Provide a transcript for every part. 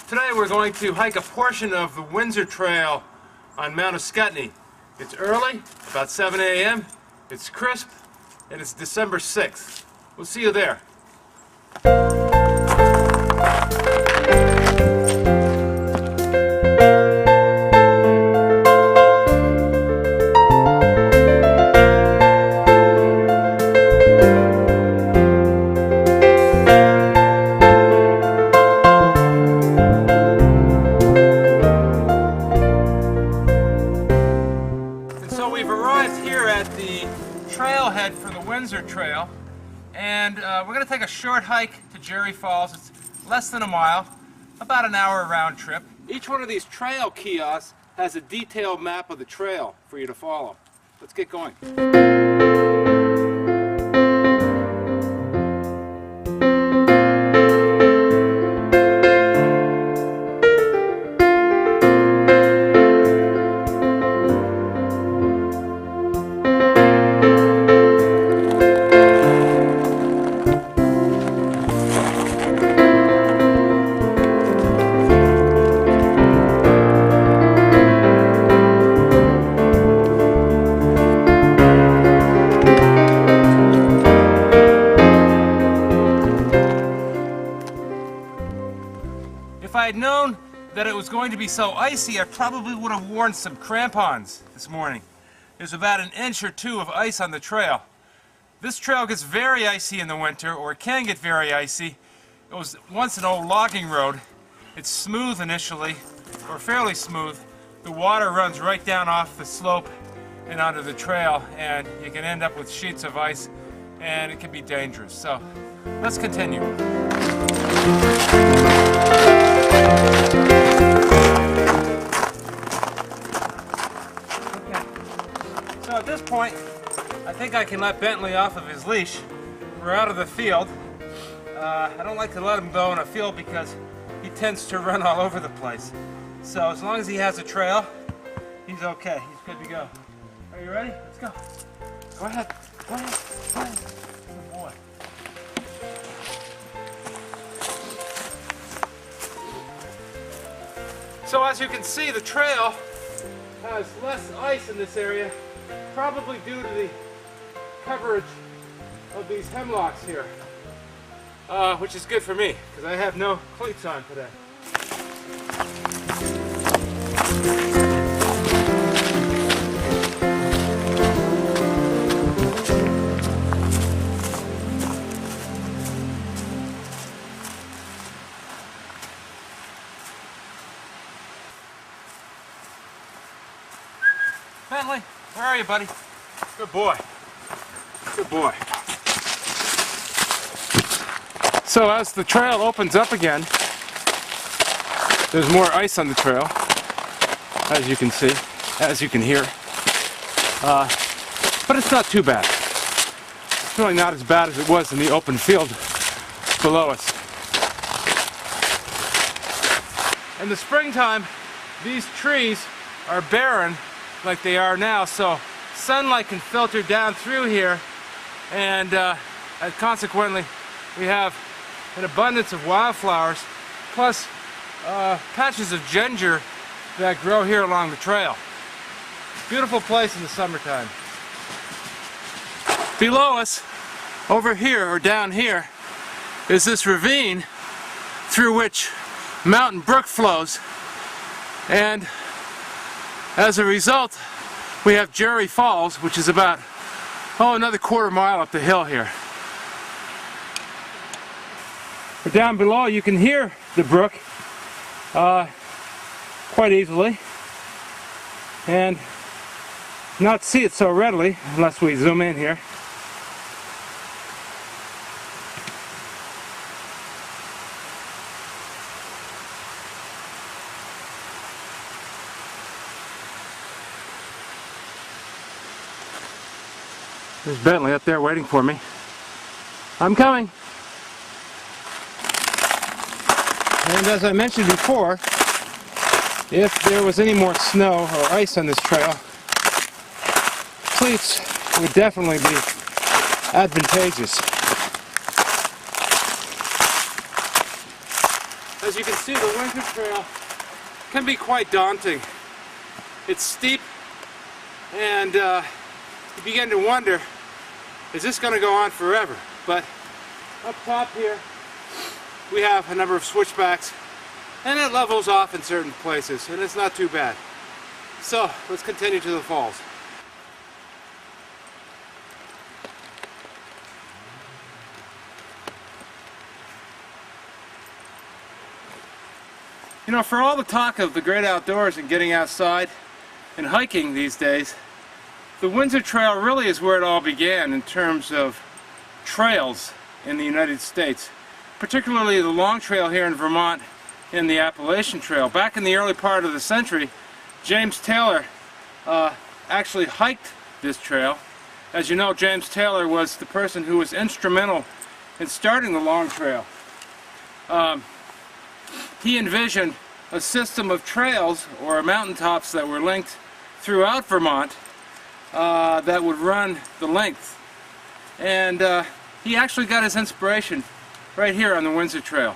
Today we're going to hike a portion of the Windsor Trail on Mount Ascutney. It's early, about 7 a.m., it's crisp, and it's December 6th. We'll see you there. We've arrived here at the trailhead for the Windsor Trail, and we're going to take a short hike to Jerry Falls. It's less than a mile, about an hour round trip. Each one of these trail kiosks has a detailed map of the trail for you to follow. Let's get going. If I had known that it was going to be so icy, I probably would have worn some crampons this morning. There's about an inch or two of ice on the trail. This trail gets very icy in the winter, or it can get very icy. It was once an old logging road. It's smooth initially, or fairly smooth. The water runs right down off the slope and onto the trail, and you can end up with sheets of ice, and it can be dangerous. So let's continue. So at this point, I think I can let Bentley off of his leash. We're out of the field. I don't like to let him go in a field because he tends to run all over the place. So as long as he has a trail, he's okay. He's good to go. Are you ready? Let's go. Go ahead. Go ahead. Go ahead. Good boy. So as you can see, the trail has less ice in this area, probably due to the coverage of these hemlocks here, which is good for me because I have no cleats on today. Bentley, where are you, buddy? Good boy. Good boy. So as the trail opens up again, there's more ice on the trail, as you can see, as you can hear. But it's not too bad. It's really not as bad as it was in the open field below us. In the springtime, these trees are barren like they are now, so sunlight can filter down through here, and consequently we have an abundance of wildflowers, plus patches of ginger that grow here along the trail. Beautiful place in the summertime. Below us, over here or down here, is this ravine through which Mountain Brook flows, and as a result, we have Jerry Falls, which is about, another quarter mile up the hill here. But down below, you can hear the brook quite easily, and not see it so readily unless we zoom in here. There's Bentley up there waiting for me. I'm coming. And as I mentioned before, if there was any more snow or ice on this trail, cleats would definitely be advantageous. As you can see, the winter trail can be quite daunting. It's steep, and you begin to wonder, is this going to go on forever? But up top here, we have a number of switchbacks, and it levels off in certain places, and it's not too bad. So let's continue to the falls. You know, for all the talk of the great outdoors and getting outside and hiking these days, the Windsor Trail really is where it all began in terms of trails in the United States, particularly the long trail here in Vermont and the Appalachian Trail. Back in the early part of the century, James Taylor actually hiked this trail. As you know, James Taylor was the person who was instrumental in starting the long trail. He envisioned a system of trails or mountaintops that were linked throughout Vermont that would run the length. And he actually got his inspiration right here on the Windsor Trail.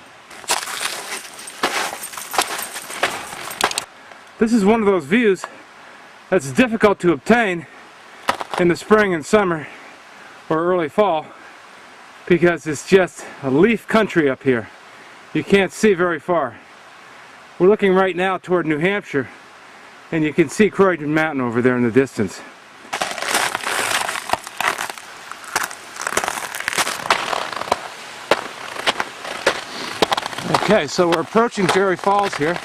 This is one of those views that's difficult to obtain in the spring and summer or early fall because it's just a leaf country up here. You can't see very far. We're looking right now toward New Hampshire, and you can see Croydon Mountain over there in the distance. Okay, so we're approaching Jerry Falls here.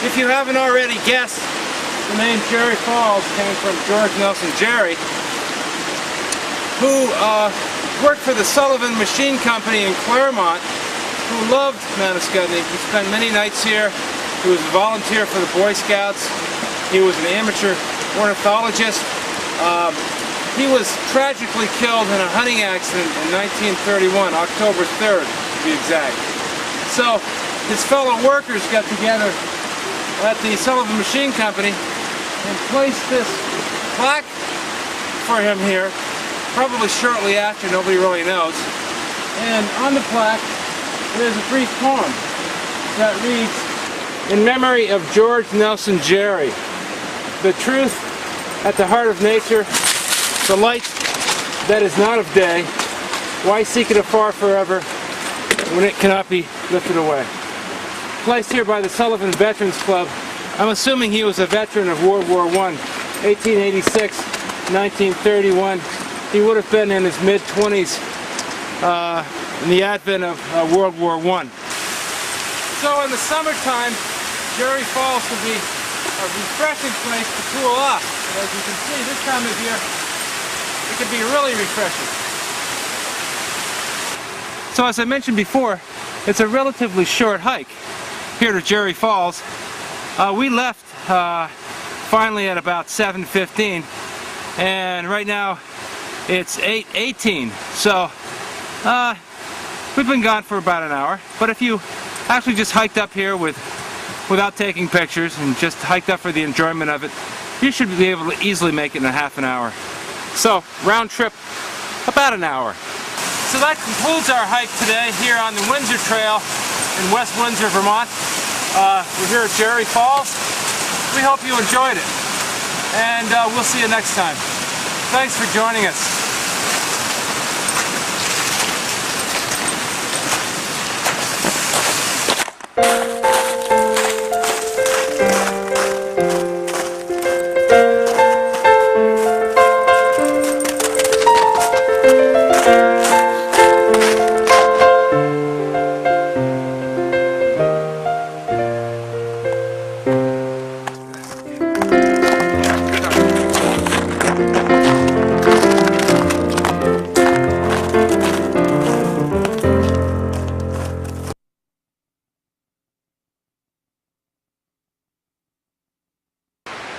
If you haven't already guessed, the name Jerry Falls came from George Nelson Jerry, who worked for the Sullivan Machine Company in Claremont, who loved Manascutney. He spent many nights here. He was a volunteer for the Boy Scouts. He was an amateur ornithologist. He was tragically killed in a hunting accident in 1931, October 3rd to be exact. So his fellow workers got together at the Sullivan Machine Company and placed this plaque for him here, probably shortly after, nobody really knows. And on the plaque there's a brief poem that reads, "In memory of George Nelson Jerry, the truth at the heart of nature, the light that is not of day, why seek it afar forever when it cannot be lifted away." Placed here by the Sullivan Veterans Club. I'm assuming he was a veteran of World War I, 1886, 1931. He would have been in his mid-20s in the advent of World War I. So in the summertime, Jerry Falls can be a refreshing place to cool off. As you can see, this time of year, it can be really refreshing. So as I mentioned before, it's a relatively short hike here to Jerry Falls. We left finally at about 7:15, and right now it's 8:18. So we've been gone for about an hour. But if you actually just hiked up here without taking pictures and just hiked up for the enjoyment of it, you should be able to easily make it in a half an hour. So round trip about an hour. So that concludes our hike today here on the Windsor Trail in West Windsor, Vermont. We're here at Jerry Falls. We hope you enjoyed it, and we'll see you next time. Thanks for joining us.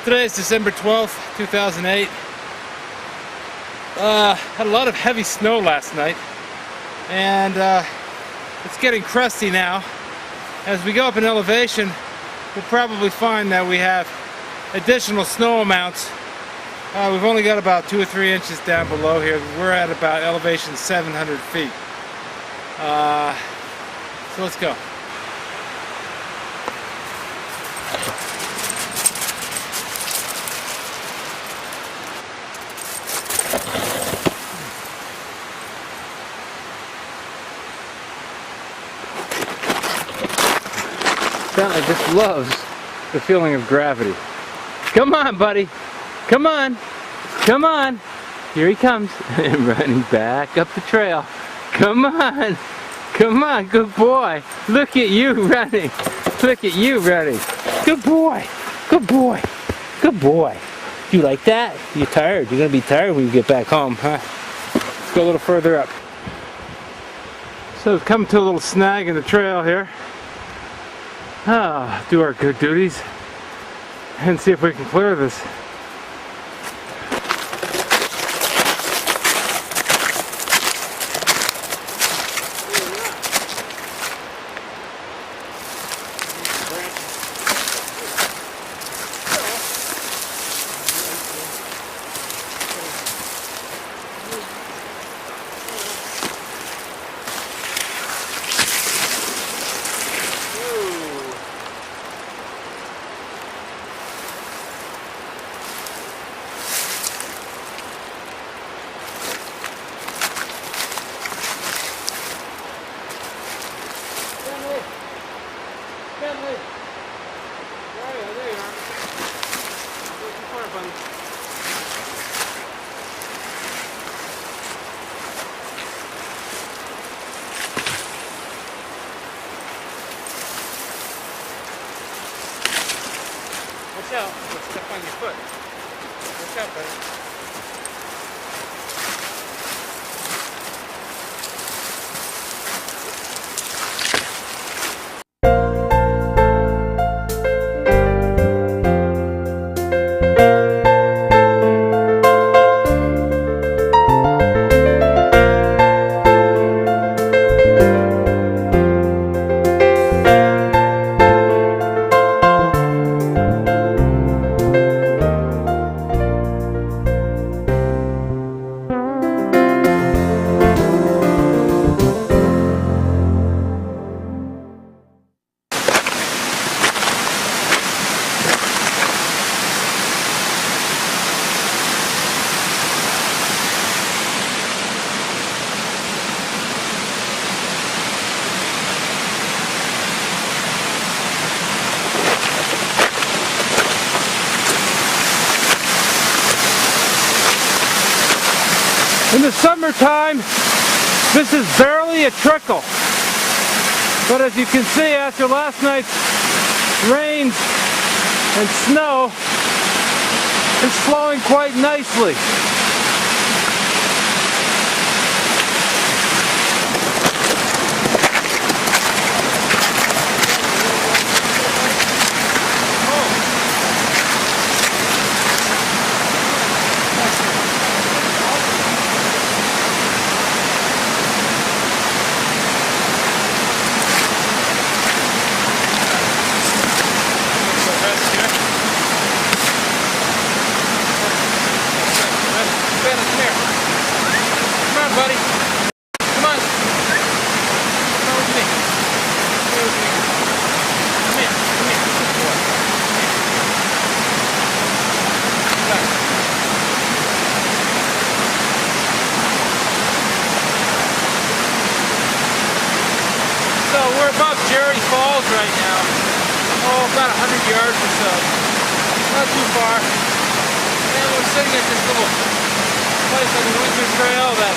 Today is December 12th, 2008. Had a lot of heavy snow last night, and it's getting crusty now. As we go up in elevation, we'll probably find that we have additional snow amounts. We've only got about 2 or 3 inches down below here. We're at about elevation 700 feet. So let's go. Bentley just loves the feeling of gravity. Come on, buddy. Come on. Come on. Here he comes. Running back up the trail. Come on. Come on. Good boy. Look at you running. Look at you running. Good boy. Good boy. Good boy. You like that? You're tired. You're going to be tired when you get back home, huh? Let's go a little further up. So we've come to a little snag in the trail here. Do our good duties and see if we can clear this. Bentley! Where are you? There you are. Where's the fire, buddy? Watch out. Don't step on your foot. Watch out, buddy. In the summertime, this is barely a trickle. But as you can see, after last night's rains and snow, it's flowing quite nicely. buddy. Come on. Come with me. Come with me. Come here. Come here. Good boy. Come on. So we're above Jerry Falls right now. Oh, about 100 yards or so. Not too far. And we're sitting at this little place on the Windsor Trail that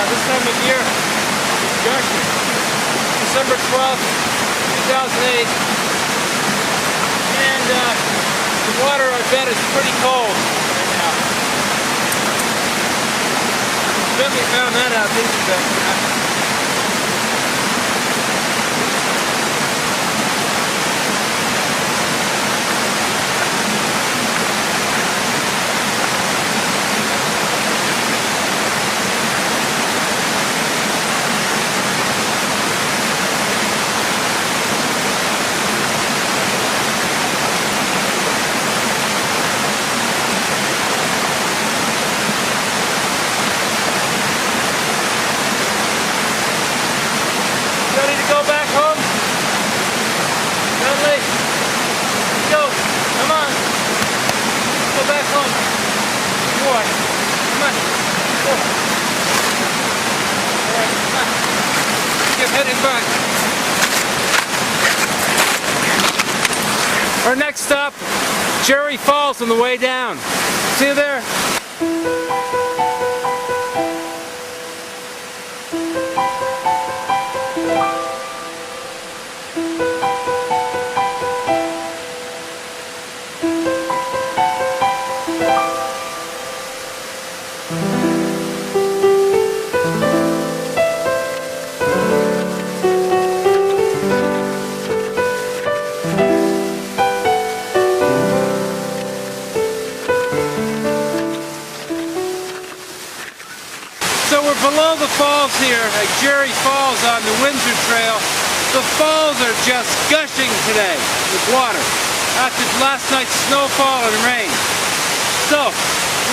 this time of year is gushing. December 12th, 2008. And the water, I bet, is pretty cold right now. Bet we found that out, didn't you, Ben? Ready to go back home? Dudley? Let's go. Come on. Let's go back home. Good boy. Come on. Let's go. Alright, come on. Keep heading back. Our next stop, Jerry Falls on the way down. See you there? So we're below the falls here at Jerry Falls on the Windsor Trail. The falls are just gushing today with water after last night's snowfall and rain. So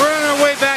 we're on our way back